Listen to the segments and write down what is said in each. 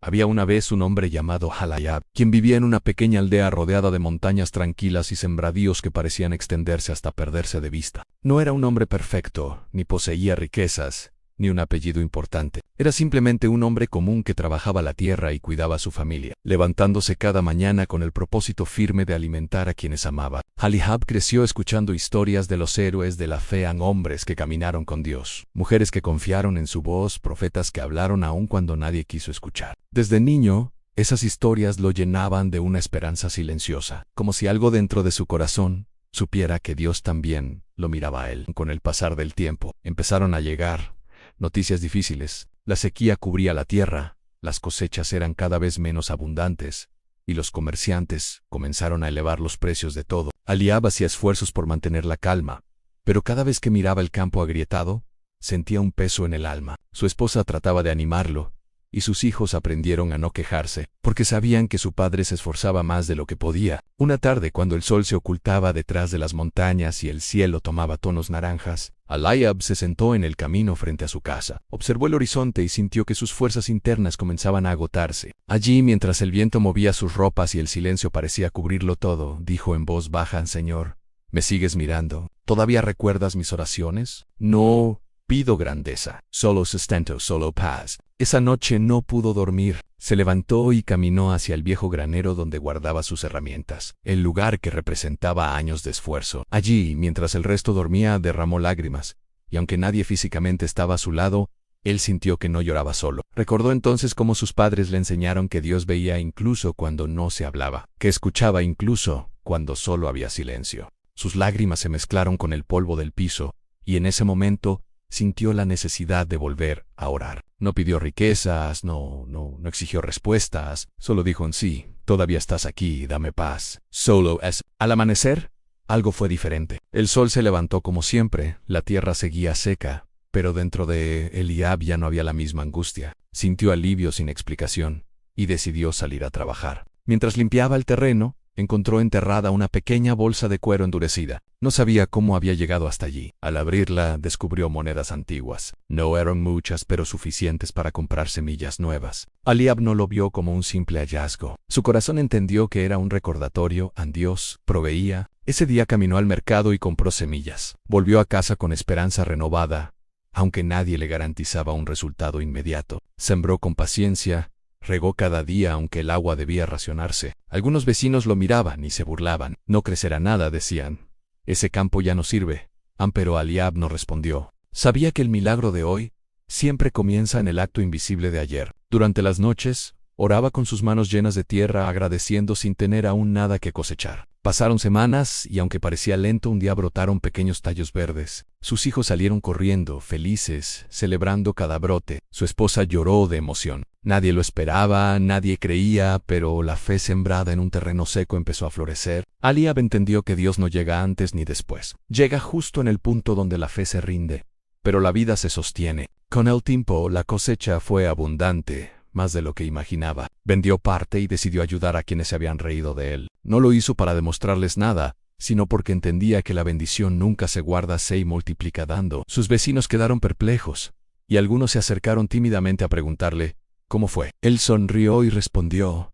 Había una vez un hombre llamado Eliab, quien vivía en una pequeña aldea rodeada de montañas tranquilas y sembradíos que parecían extenderse hasta perderse de vista. No era un hombre perfecto, ni poseía riquezas, ni un apellido importante. Era simplemente un hombre común que trabajaba la tierra y cuidaba a su familia, levantándose cada mañana con el propósito firme de alimentar a quienes amaba. Eliab creció escuchando historias de los héroes de la fe, hombres que caminaron con Dios, mujeres que confiaron en su voz, profetas que hablaron aun cuando nadie quiso escuchar. Desde niño, esas historias lo llenaban de una esperanza silenciosa, como si algo dentro de su corazón supiera que Dios también lo miraba a él. Con el pasar del tiempo, empezaron a llegar noticias difíciles. La sequía cubría la tierra, las cosechas eran cada vez menos abundantes, y los comerciantes comenzaron a elevar los precios de todo. Eliab hacía esfuerzos por mantener la calma, pero cada vez que miraba el campo agrietado, sentía un peso en el alma. Su esposa trataba de animarlo, y sus hijos aprendieron a no quejarse, porque sabían que su padre se esforzaba más de lo que podía. Una tarde, cuando el sol se ocultaba detrás de las montañas y el cielo tomaba tonos naranjas, Eliab se sentó en el camino frente a su casa. Observó el horizonte y sintió que sus fuerzas internas comenzaban a agotarse. Allí, mientras el viento movía sus ropas y el silencio parecía cubrirlo todo, dijo en voz baja: «Señor, ¿me sigues mirando? ¿Todavía recuerdas mis oraciones? No pido grandeza, solo sustento, solo paz». Esa noche no pudo dormir. Se levantó y caminó hacia el viejo granero donde guardaba sus herramientas, el lugar que representaba años de esfuerzo. Allí, mientras el resto dormía, derramó lágrimas, y aunque nadie físicamente estaba a su lado, él sintió que no lloraba solo. Recordó entonces cómo sus padres le enseñaron que Dios veía incluso cuando no se hablaba, que escuchaba incluso cuando solo había silencio. Sus lágrimas se mezclaron con el polvo del piso, y en ese momento sintió la necesidad de volver a orar. No pidió riquezas, no exigió respuestas, solo dijo en sí: «Todavía estás aquí, dame paz». Solo es. Al amanecer, algo fue diferente. El sol se levantó como siempre, la tierra seguía seca, pero dentro de Eliab ya no había la misma angustia. Sintió alivio sin explicación, y decidió salir a trabajar. Mientras limpiaba el terreno, encontró enterrada una pequeña bolsa de cuero endurecida. No sabía cómo había llegado hasta allí. Al abrirla, descubrió monedas antiguas. No eran muchas, pero suficientes para comprar semillas nuevas. Eliab no lo vio como un simple hallazgo. Su corazón entendió que era un recordatorio. Dios proveía. Ese día caminó al mercado y compró semillas. Volvió a casa con esperanza renovada, aunque nadie le garantizaba un resultado inmediato. Sembró con paciencia, regó cada día aunque el agua debía racionarse. Algunos vecinos lo miraban y se burlaban. «No crecerá nada», decían. «Ese campo ya no sirve». Pero Eliab no respondió. Sabía que el milagro de hoy siempre comienza en el acto invisible de ayer. Durante las noches, oraba con sus manos llenas de tierra, agradeciendo sin tener aún nada que cosechar. Pasaron semanas y aunque parecía lento, un día brotaron pequeños tallos verdes. Sus hijos salieron corriendo, felices, celebrando cada brote. Su esposa lloró de emoción. Nadie lo esperaba, nadie creía, pero la fe sembrada en un terreno seco empezó a florecer. Eliab entendió que Dios no llega antes ni después. Llega justo en el punto donde la fe se rinde, pero la vida se sostiene. Con el tiempo, la cosecha fue abundante, más de lo que imaginaba. Vendió parte y decidió ayudar a quienes se habían reído de él. No lo hizo para demostrarles nada, sino porque entendía que la bendición nunca se guarda, se multiplica dando. Sus vecinos quedaron perplejos, y algunos se acercaron tímidamente a preguntarle ¿cómo fue? Él sonrió y respondió: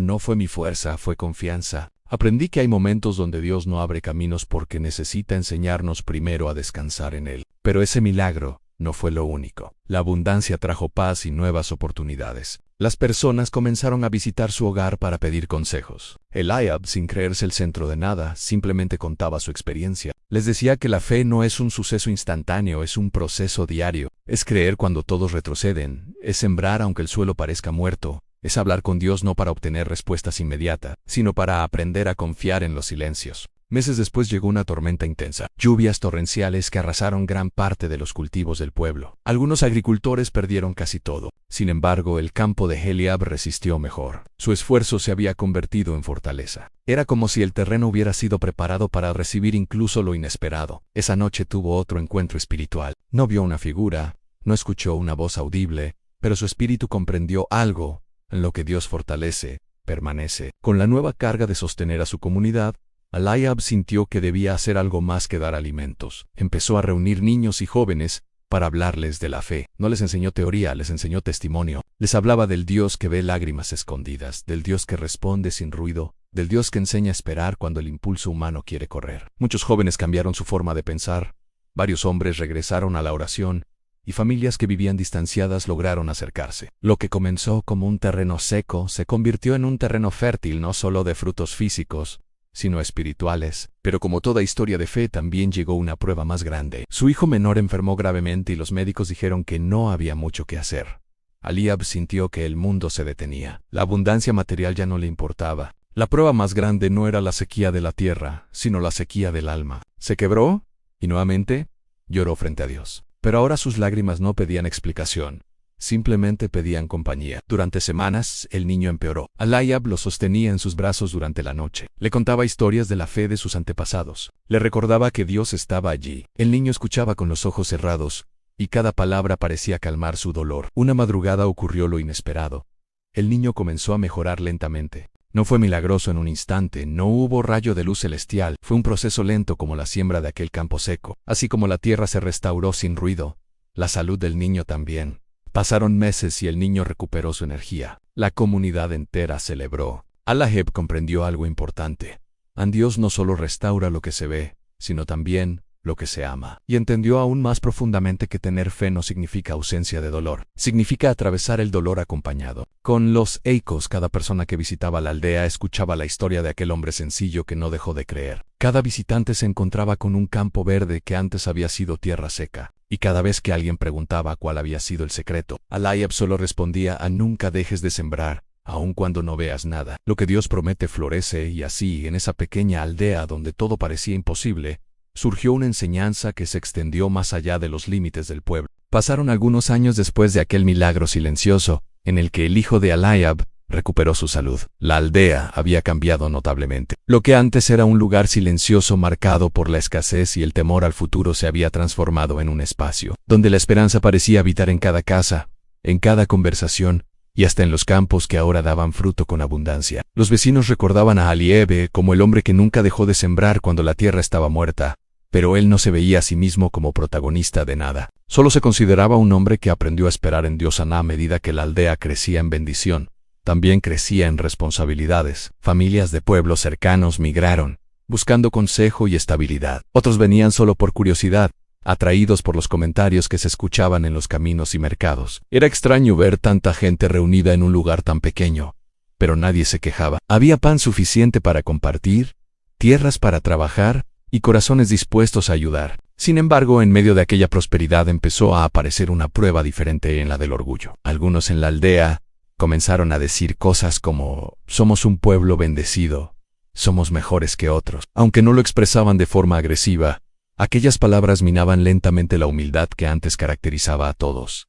«No fue mi fuerza, fue confianza. Aprendí que hay momentos donde Dios no abre caminos porque necesita enseñarnos primero a descansar en Él. Pero ese milagro no fue lo único. La abundancia trajo paz y nuevas oportunidades. Las personas comenzaron a visitar su hogar para pedir consejos. Eliab, sin creerse el centro de nada, simplemente contaba su experiencia. Les decía que la fe no es un suceso instantáneo, es un proceso diario. Es creer cuando todos retroceden, es sembrar aunque el suelo parezca muerto, es hablar con Dios no para obtener respuestas inmediatas, sino para aprender a confiar en los silencios. Meses después llegó una tormenta intensa, lluvias torrenciales que arrasaron gran parte de los cultivos del pueblo. Algunos agricultores perdieron casi todo. Sin embargo, el campo de Eliab resistió mejor. Su esfuerzo se había convertido en fortaleza. Era como si el terreno hubiera sido preparado para recibir incluso lo inesperado. Esa noche tuvo otro encuentro espiritual. No vio una figura, no escuchó una voz audible, pero su espíritu comprendió algo: en lo que Dios fortalece, permanece. Con la nueva carga de sostener a su comunidad, Eliab sintió que debía hacer algo más que dar alimentos. Empezó a reunir niños y jóvenes, para hablarles de la fe. No les enseñó teoría, les enseñó testimonio. Les hablaba del Dios que ve lágrimas escondidas, del Dios que responde sin ruido, del Dios que enseña a esperar cuando el impulso humano quiere correr. Muchos jóvenes cambiaron su forma de pensar, varios hombres regresaron a la oración, y familias que vivían distanciadas lograron acercarse. Lo que comenzó como un terreno seco se convirtió en un terreno fértil no solo de frutos físicos, sino espirituales. Pero como toda historia de fe, también llegó una prueba más grande. Su hijo menor enfermó gravemente y los médicos dijeron que no había mucho que hacer. Eliab sintió que el mundo se detenía. La abundancia material ya no le importaba. La prueba más grande no era la sequía de la tierra, sino la sequía del alma. Se quebró y nuevamente lloró frente a Dios. Pero ahora sus lágrimas no pedían explicación, simplemente pedían compañía. Durante semanas, el niño empeoró. Eliab lo sostenía en sus brazos durante la noche. Le contaba historias de la fe de sus antepasados. Le recordaba que Dios estaba allí. El niño escuchaba con los ojos cerrados, y cada palabra parecía calmar su dolor. Una madrugada ocurrió lo inesperado. El niño comenzó a mejorar lentamente. No fue milagroso en un instante, no hubo rayo de luz celestial, fue un proceso lento como la siembra de aquel campo seco. Así como la tierra se restauró sin ruido, la salud del niño también. Pasaron meses y el niño recuperó su energía. La comunidad entera celebró. Eliab comprendió algo importante. Dios no solo restaura lo que se ve, sino también lo que se ama. Y entendió aún más profundamente que tener fe no significa ausencia de dolor. Significa atravesar el dolor acompañado. Con los ecos, cada persona que visitaba la aldea escuchaba la historia de aquel hombre sencillo que no dejó de creer. Cada visitante se encontraba con un campo verde que antes había sido tierra seca. Y cada vez que alguien preguntaba cuál había sido el secreto, Eliab solo respondía a nunca dejes de sembrar, aun cuando no veas nada. Lo que Dios promete florece y así, en esa pequeña aldea donde todo parecía imposible, surgió una enseñanza que se extendió más allá de los límites del pueblo. Pasaron algunos años después de aquel milagro silencioso, en el que el hijo de Eliab recuperó su salud. La aldea había cambiado notablemente. Lo que antes era un lugar silencioso marcado por la escasez y el temor al futuro se había transformado en un espacio, donde la esperanza parecía habitar en cada casa, en cada conversación, y hasta en los campos que ahora daban fruto con abundancia. Los vecinos recordaban a Eliab como el hombre que nunca dejó de sembrar cuando la tierra estaba muerta, pero él no se veía a sí mismo como protagonista de nada. Solo se consideraba un hombre que aprendió a esperar en Dios. A medida que la aldea crecía en bendición, también crecía en responsabilidades. Familias de pueblos cercanos migraron, buscando consejo y estabilidad. Otros venían solo por curiosidad, atraídos por los comentarios que se escuchaban en los caminos y mercados. Era extraño ver tanta gente reunida en un lugar tan pequeño, pero nadie se quejaba. Había pan suficiente para compartir, tierras para trabajar, y corazones dispuestos a ayudar. Sin embargo, en medio de aquella prosperidad empezó a aparecer una prueba diferente en la del orgullo. Algunos en la aldea comenzaron a decir cosas como: somos un pueblo bendecido, somos mejores que otros. Aunque no lo expresaban de forma agresiva, aquellas palabras minaban lentamente la humildad que antes caracterizaba a todos.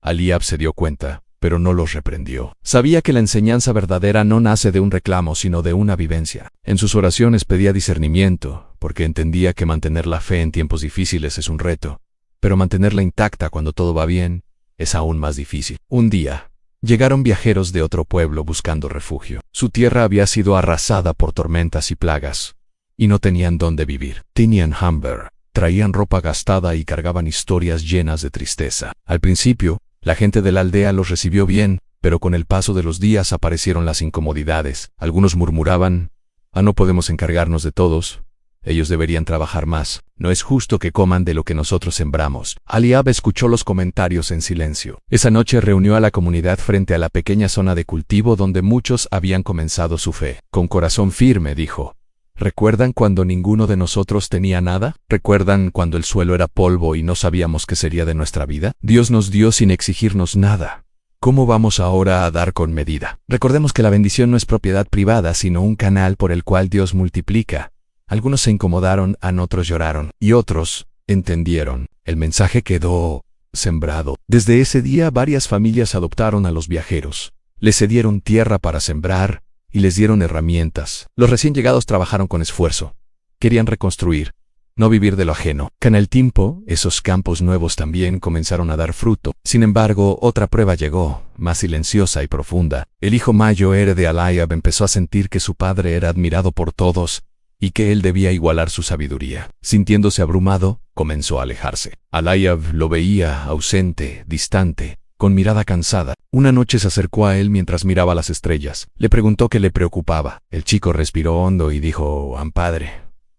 Eliab se dio cuenta, pero no los reprendió. Sabía que la enseñanza verdadera no nace de un reclamo, sino de una vivencia. En sus oraciones pedía discernimiento, porque entendía que mantener la fe en tiempos difíciles es un reto, pero mantenerla intacta cuando todo va bien es aún más difícil. Un día, llegaron viajeros de otro pueblo buscando refugio. Su tierra había sido arrasada por tormentas y plagas, y no tenían dónde vivir. Tenían hambre, traían ropa gastada y cargaban historias llenas de tristeza. Al principio, la gente de la aldea los recibió bien, pero con el paso de los días aparecieron las incomodidades. Algunos murmuraban: no podemos encargarnos de todos. Ellos deberían trabajar más. No es justo que coman de lo que nosotros sembramos. Eliab escuchó los comentarios en silencio. Esa noche reunió a la comunidad frente a la pequeña zona de cultivo donde muchos habían comenzado su fe. Con corazón firme dijo: ¿recuerdan cuando ninguno de nosotros tenía nada? ¿Recuerdan cuando el suelo era polvo y no sabíamos qué sería de nuestra vida? Dios nos dio sin exigirnos nada. ¿Cómo vamos ahora a dar con medida? Recordemos que la bendición no es propiedad privada, sino un canal por el cual Dios multiplica. Algunos se incomodaron, otros lloraron, y otros entendieron. El mensaje quedó sembrado. Desde ese día varias familias adoptaron a los viajeros. Les cedieron tierra para sembrar y les dieron herramientas. Los recién llegados trabajaron con esfuerzo. Querían reconstruir, no vivir de lo ajeno. Con el tiempo, esos campos nuevos también comenzaron a dar fruto. Sin embargo, otra prueba llegó, más silenciosa y profunda. El hijo mayor de Eliab empezó a sentir que su padre era admirado por todos, y que él debía igualar su sabiduría. Sintiéndose abrumado, comenzó a alejarse. Alayab lo veía ausente, distante, con mirada cansada. Una noche se acercó a él mientras miraba las estrellas. Le preguntó qué le preocupaba. El chico respiró hondo y dijo: «Padre,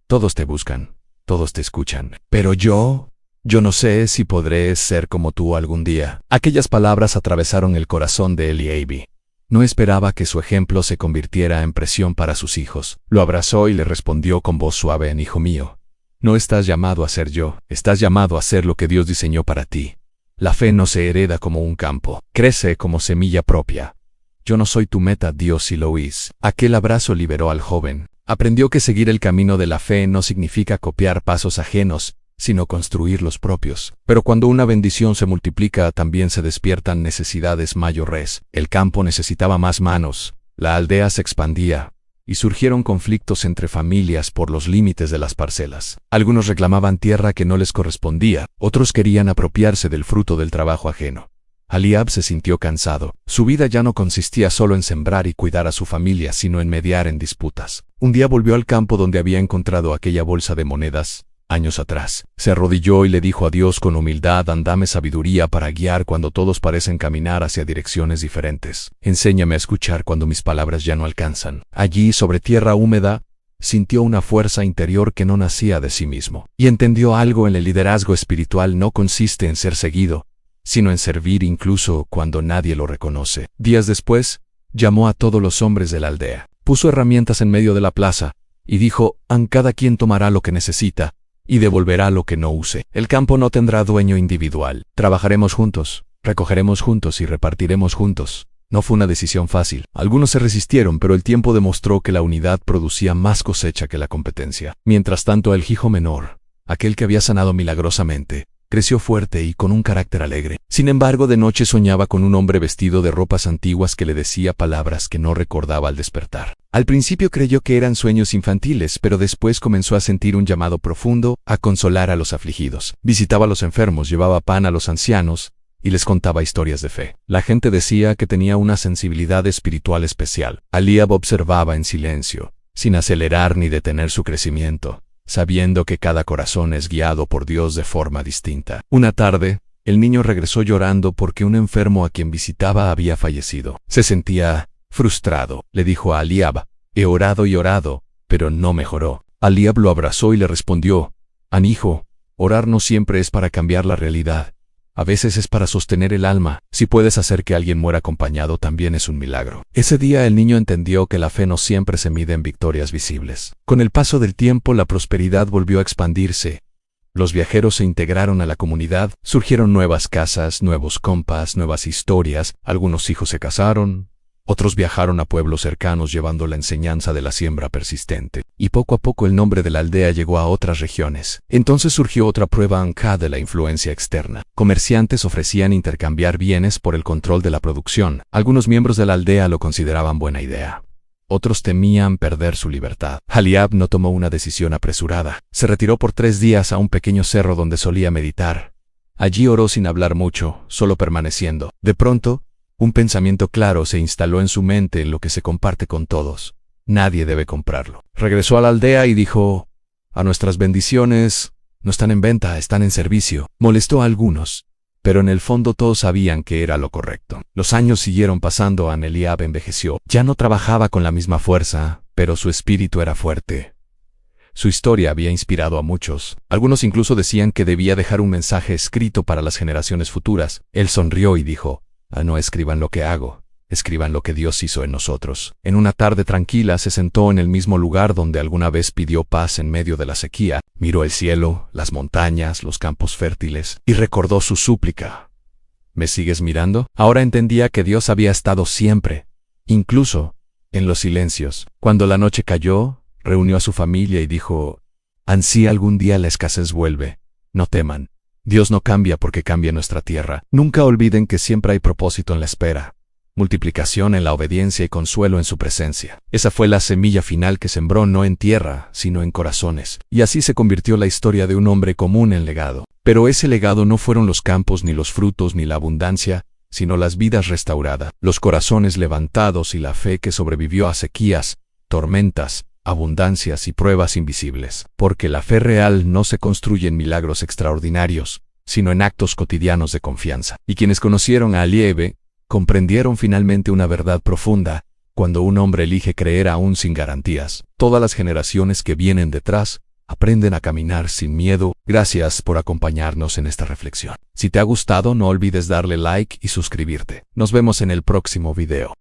todos te buscan, todos te escuchan. Pero yo no sé si podré ser como tú algún día». Aquellas palabras atravesaron el corazón de Eliabi. No esperaba que su ejemplo se convirtiera en presión para sus hijos. Lo abrazó y le respondió con voz suave: «Hijo mío, no estás llamado a ser yo, estás llamado a ser lo que Dios diseñó para ti. La fe no se hereda como un campo, crece como semilla propia. Yo no soy tu meta, Dios y Lois». Aquel abrazo liberó al joven. Aprendió que seguir el camino de la fe no significa copiar pasos ajenos, sino construir los propios. Pero cuando una bendición se multiplica, también se despiertan necesidades mayores. El campo necesitaba más manos, la aldea se expandía, y surgieron conflictos entre familias por los límites de las parcelas. Algunos reclamaban tierra que no les correspondía, otros querían apropiarse del fruto del trabajo ajeno. Alayab se sintió cansado. Su vida ya no consistía solo en sembrar y cuidar a su familia, sino en mediar en disputas. Un día volvió al campo donde había encontrado aquella bolsa de monedas, años atrás. Se arrodilló y le dijo a Dios con humildad: «Dame sabiduría para guiar cuando todos parecen caminar hacia direcciones diferentes. Enséñame a escuchar cuando mis palabras ya no alcanzan». Allí, sobre tierra húmeda, sintió una fuerza interior que no nacía de sí mismo. Y entendió algo: en el liderazgo espiritual no consiste en ser seguido, sino en servir incluso cuando nadie lo reconoce. Días después, llamó a todos los hombres de la aldea. Puso herramientas en medio de la plaza y dijo: «Cada quien tomará lo que necesita y devolverá lo que no use. El campo no tendrá dueño individual. Trabajaremos juntos, recogeremos juntos y repartiremos juntos». No fue una decisión fácil. Algunos se resistieron, pero el tiempo demostró que la unidad producía más cosecha que la competencia. Mientras tanto, el hijo menor, aquel que había sanado milagrosamente, creció fuerte y con un carácter alegre. Sin embargo, de noche soñaba con un hombre vestido de ropas antiguas que le decía palabras que no recordaba al despertar. Al principio creyó que eran sueños infantiles, pero después comenzó a sentir un llamado profundo a consolar a los afligidos. Visitaba a los enfermos, llevaba pan a los ancianos y les contaba historias de fe. La gente decía que tenía una sensibilidad espiritual especial. Alayab observaba en silencio, sin acelerar ni detener su crecimiento, sabiendo que cada corazón es guiado por Dios de forma distinta. Una tarde, el niño regresó llorando porque un enfermo a quien visitaba había fallecido. Se sentía frustrado. Le dijo a Alayab: «He orado y orado, pero no mejoró». Alayab lo abrazó y le respondió: «Hijo, orar no siempre es para cambiar la realidad. A veces es para sostener el alma. Si puedes hacer que alguien muera acompañado, también es un milagro». Ese día el niño entendió que la fe no siempre se mide en victorias visibles. Con el paso del tiempo, la prosperidad volvió a expandirse. Los viajeros se integraron a la comunidad, surgieron nuevas casas, nuevos compas, nuevas historias. Algunos hijos se casaron, otros viajaron a pueblos cercanos llevando la enseñanza de la siembra persistente. Y poco a poco el nombre de la aldea llegó a otras regiones. Entonces surgió otra prueba de la influencia externa. Comerciantes ofrecían intercambiar bienes por el control de la producción. Algunos miembros de la aldea lo consideraban buena idea. Otros temían perder su libertad. Alayab no tomó una decisión apresurada. Se retiró por 3 días a un pequeño cerro donde solía meditar. Allí oró sin hablar mucho, solo permaneciendo. De pronto, un pensamiento claro se instaló en su mente: en lo que se comparte con todos, nadie debe comprarlo. Regresó a la aldea y dijo: «A nuestras bendiciones no están en venta, están en servicio». Molestó a algunos, pero en el fondo todos sabían que era lo correcto. Los años siguieron pasando. Alayab envejeció. Ya no trabajaba con la misma fuerza, pero su espíritu era fuerte. Su historia había inspirado a muchos. Algunos incluso decían que debía dejar un mensaje escrito para las generaciones futuras. Él sonrió y dijo: «No escriban lo que hago, escriban lo que Dios hizo en nosotros». En una tarde tranquila se sentó en el mismo lugar donde alguna vez pidió paz en medio de la sequía. Miró el cielo, las montañas, los campos fértiles, y recordó su súplica: «¿Me sigues mirando?». Ahora entendía que Dios había estado siempre, incluso en los silencios. Cuando la noche cayó, reunió a su familia y dijo: «Ansí algún día la escasez vuelve, no teman. Dios no cambia porque cambia nuestra tierra. Nunca olviden que siempre hay propósito en la espera, multiplicación en la obediencia y consuelo en su presencia». Esa fue la semilla final que sembró no en tierra, sino en corazones. Y así se convirtió la historia de un hombre común en legado. Pero ese legado no fueron los campos, ni los frutos, ni la abundancia, sino las vidas restauradas, los corazones levantados y la fe que sobrevivió a sequías, tormentas, abundancias y pruebas invisibles. Porque la fe real no se construye en milagros extraordinarios, sino en actos cotidianos de confianza. Y quienes conocieron a Alieve comprendieron finalmente una verdad profunda: cuando un hombre elige creer aún sin garantías, todas las generaciones que vienen detrás aprenden a caminar sin miedo. Gracias por acompañarnos en esta reflexión. Si te ha gustado, no olvides darle like y suscribirte. Nos vemos en el próximo video.